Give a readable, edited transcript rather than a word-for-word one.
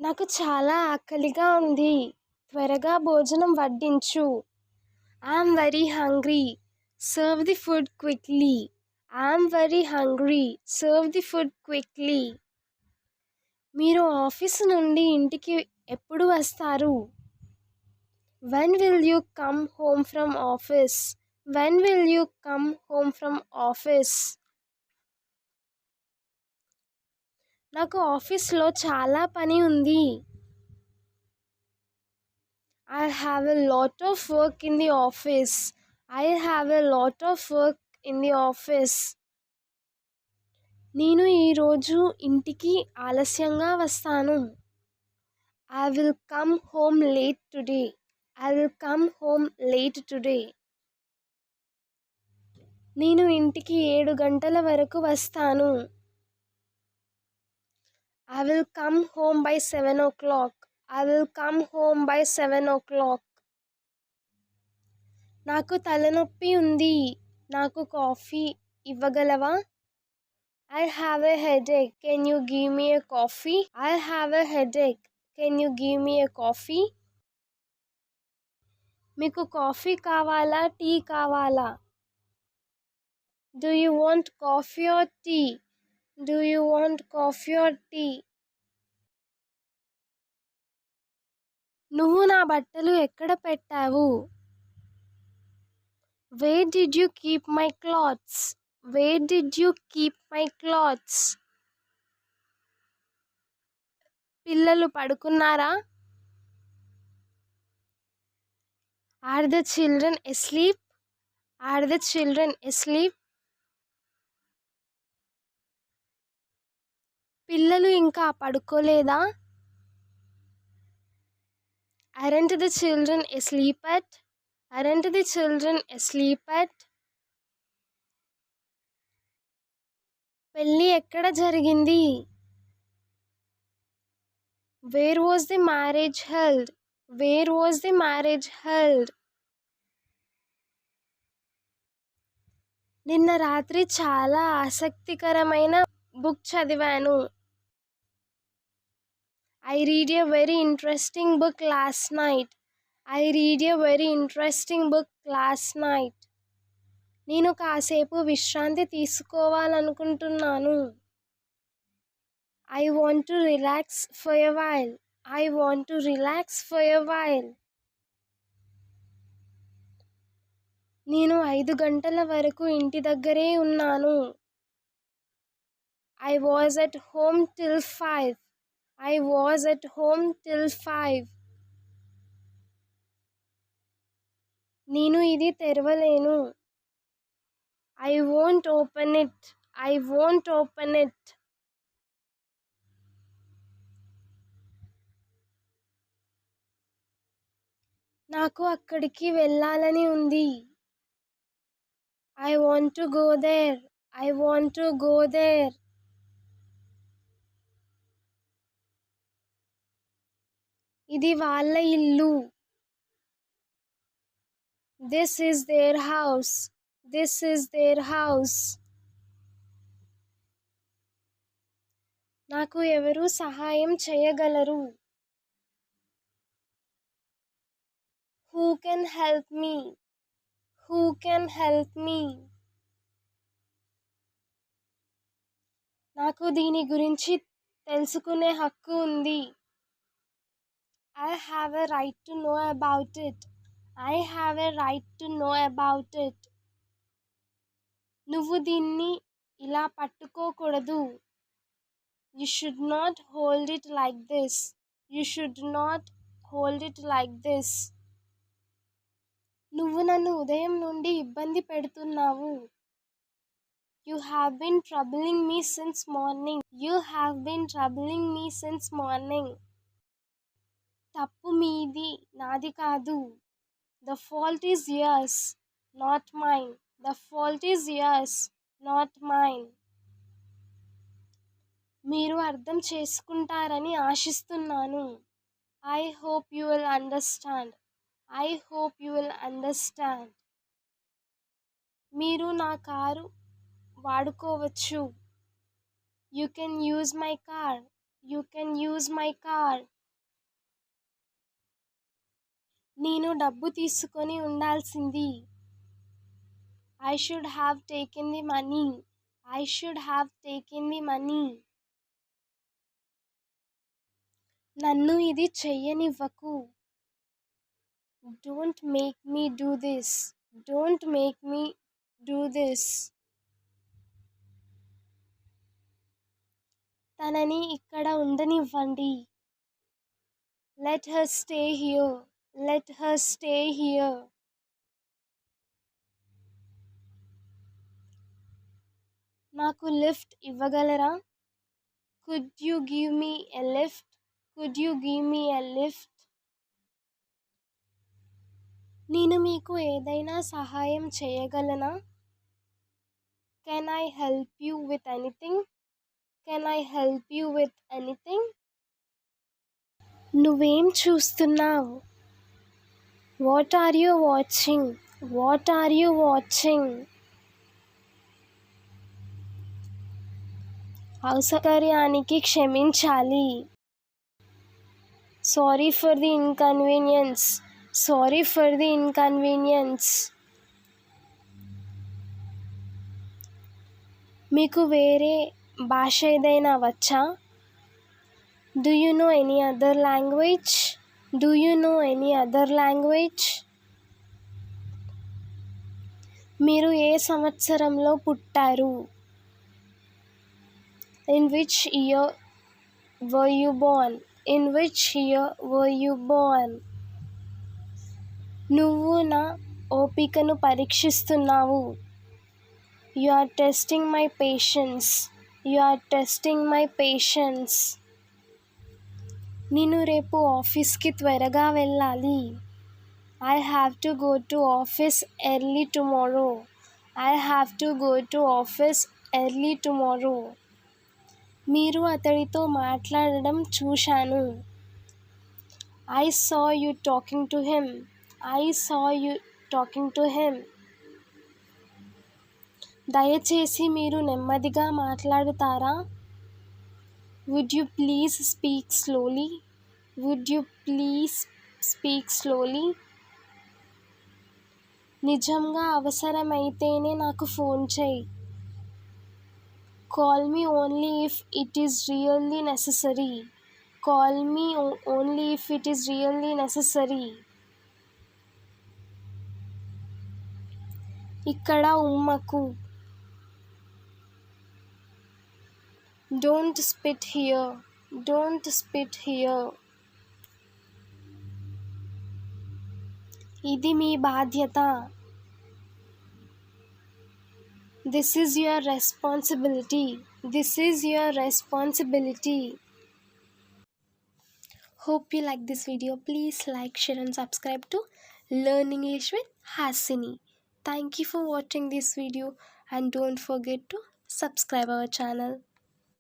నాకు చాలా ఆకలిగా ఉంది. త్వరగా భోజనం వడ్డించు. I'm very hungry. Serve the food quickly. I'm very hungry. Serve the food quickly. మీరు ఆఫీసు నుండి ఇంటికి ఎప్పుడు వస్తారు? When will you come home from office? When will you come home from office? నాకు ఆఫీస్లో చాలా పని ఉంది. I have a lot of work in the office. I have a lot of work in the office. నేను ఈరోజు ఇంటికి ఆలస్యంగా వస్తాను. I will come home late today. I will come home late today. నేను ఇంటికి 7 గంటల వరకు వస్తాను. I will come home by 7 o'clock. I will come home by 7 o'clock. నాకు తలనొప్పి ఉంది. నాకు coffee ఇవ్వగలవా? I have a headache. Can you give me a coffee? I have a headache. Can you give me a coffee? మీకు coffee కావాలా, tea కావాలా? Do you want coffee or tea? Do you want coffee or tea? నువ్వు నా బట్టలు ఎక్కడ పెట్టావు? Where did you keep my clothes? Where did you keep my clothes? పిల్లలు పడుకున్నారా? Are the children asleep? Are the children asleep? పిల్లలు ఇంకా పడుకోలేదా? Aren't the children asleep yet? Aren't the children asleep yet? పెళ్లి ఎక్కడ జరిగింది? Where was the marriage held? Where was the marriage held? నిన్న రాత్రి చాలా ఆసక్తికరమైన బుక్ చదివాను. I read a very interesting book last night. I read a very interesting book last night. నేను కాసేపు విశ్రాంతి తీసుకోవాలనుకుంటున్నాను. I want to relax for a while. I want to relax for a while. నేను 5 గంటల వరకు ఇంటి దగ్గరే ఉన్నాను. I was at home till 5. I was at home till 5. నేను ఇది తెరవలేను. I won't open it. I won't open it. నాకు అక్కడికి వెళ్ళాలని ఉంది. I want to go there. I want to go there. ఇది వాళ్ళ ఇల్లు. This is their house. This is their house. నాకు ఎవరు సహాయం చేయగలరు? Who can help me? Who can help me? నాకు దీని గురించి తెలుసుకునే హక్కు ఉంది. I have a right to know about it. I have a right to know about it. నువ్వు దీన్ని ఇలా పట్టుకోకూడదు. You should not hold it like this. You should not hold it like this. నువ్వు నన్ను ఉదయం నుండి ఇబ్బంది పెడుతున్నావు. You have been troubling me since morning. You have been troubling me since morning. తప్పు మీది, నాది కాదు. The fault is yours, not mine. The fault is yours, not mine. మీరు అర్థం చేసుకుంటారని ఆశిస్తున్నాను. I hope you will understand. I hope you will understand. మీరు నా కారు వాడుకోవచ్చు. You can use my car. You can use my car. నేను డబ్బు తీసుకొని ఉండాల్సింది. I should have taken the money. I should have taken the money. నన్ను ఇది చెయ్యనివ్వకు. Don't make me do this. Don't make me do this. తనని ఇక్కడ ఉండనివ్వండి. Let her stay here. Let her stay here. నాకు లిఫ్ట్ ఇవ్వగలరా? Could you give me a lift? Could you give me a lift? నేను మీకు ఏదైనా సహాయం చేయగలనా? Can I help you with anything? Can I help you with anything? నువ్వేం చూస్తున్నావు? What are you watching? What are you watching? అసౌకర్యానికి క్షమించాలి. Sorry for the inconvenience. Sorry for the inconvenience. మీకు వేరే భాష ఏదైనా వచ్చా? Do you know any other language? Do you know any other language? మీరు ఏ సంవత్సరంలో పుట్టారు? In which year were you born? In which year were you born? నువ్వు నా ఓపికను పరీక్షిస్తున్నావు. You are testing my patience. You are testing my patience. నేను రేపు ఆఫీస్కి త్వరగా వెళ్ళాలి. I have to go to office early tomorrow. I have to go to office early tomorrow. మీరు అతడితో మాట్లాడడం చూశాను. I saw you talking to him. I saw you talking to him. దయచేసి మీరు నెమ్మదిగా మాట్లాడుతారా? Would you please speak slowly? Would you please speak slowly? నిజంగా అవసరమైతేనే నాకు phone చేయి. Call me only if it is really necessary. Call me only if it is really necessary. ఇక్కడ ఉమ్మకు. Don't spit here. Don't spit here. ఇది మీ బాధ్యత. This is your responsibility. This is your responsibility. Hope you like this video. Please like, share and subscribe to Learn English with Hasini. Thank you for watching this video and don't forget to subscribe our channel.